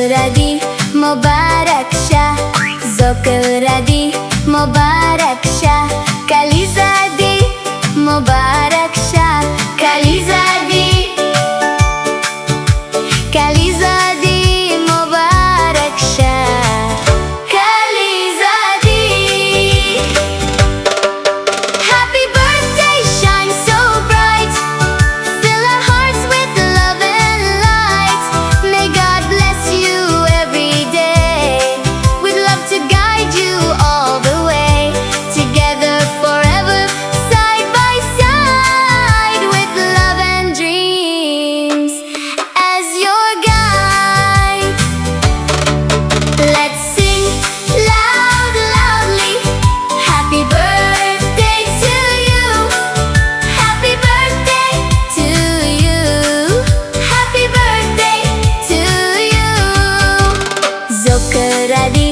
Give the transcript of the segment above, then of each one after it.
زوکړه دی مبارک شه، زوکړه دی مبارک شه، کلیزه دی مبارک شه، کلیزه دی، کلیزه دی مبارک شه، کلیزه دی. Happy birthday, shine so bright, fill our hearts with love and light. May God bless you every day, we'd love to guide you all the way. Together forever, side by side, with love and dreams as your guide. Let's sing loud, loudly, happy birthday to you, happy birthday to you, happy birthday to you. زوکړه دی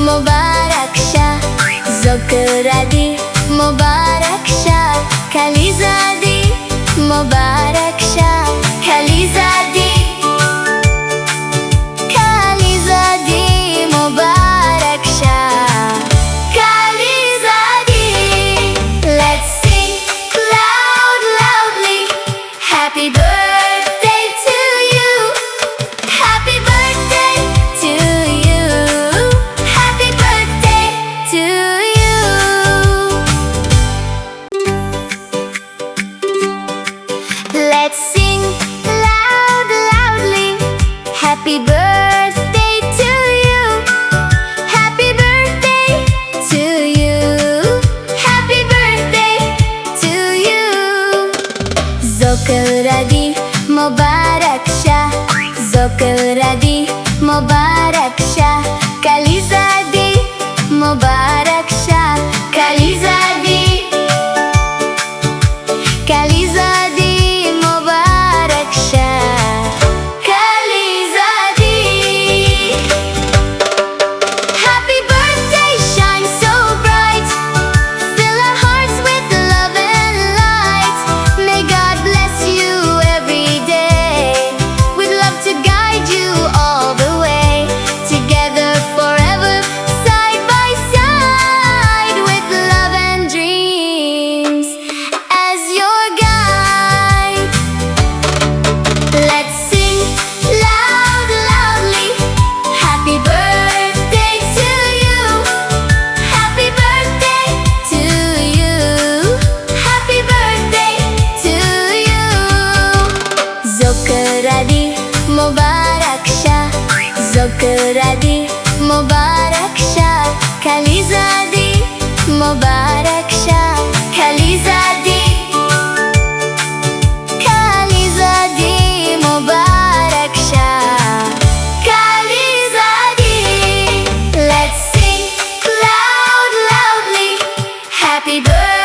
مبارک شه، زوکړه دی مبارک شه، کلیزه دی مبارک شه، کلیزه دی، کلیزه دی مبارک شه، کلیزه دی. Let's sing loud, loudly, happy birthday to you, happy birthday to you, happy birthday to you. Let's sing loud, loudly, happy birthday to you, happy birthday to you, happy birthday to you. زوکړه دی مبارک شه، زوکړه دی مبارک شه، کلیزه دی مبارک شه، کلیزه دی، کلیزه دی مبارک شه، کلیزه دی. Happy birthday, shine so bright, fill our hearts with love and light. May God bless you every day, we'd love to guide you all the way. Together forever, side by side, with love and dreams as your guide. Let's sing loud, loudly, happy birthday to you, happy birthday to you, happy birthday to you. زوکړه دی مبارک شه، زوکړه دی مبارک شه، کلیزه دی مبارک شه، کلیزه دی، کلیزه دی مبارک شه، کلیزه دی. Let's sing loud, loudly, happy birthday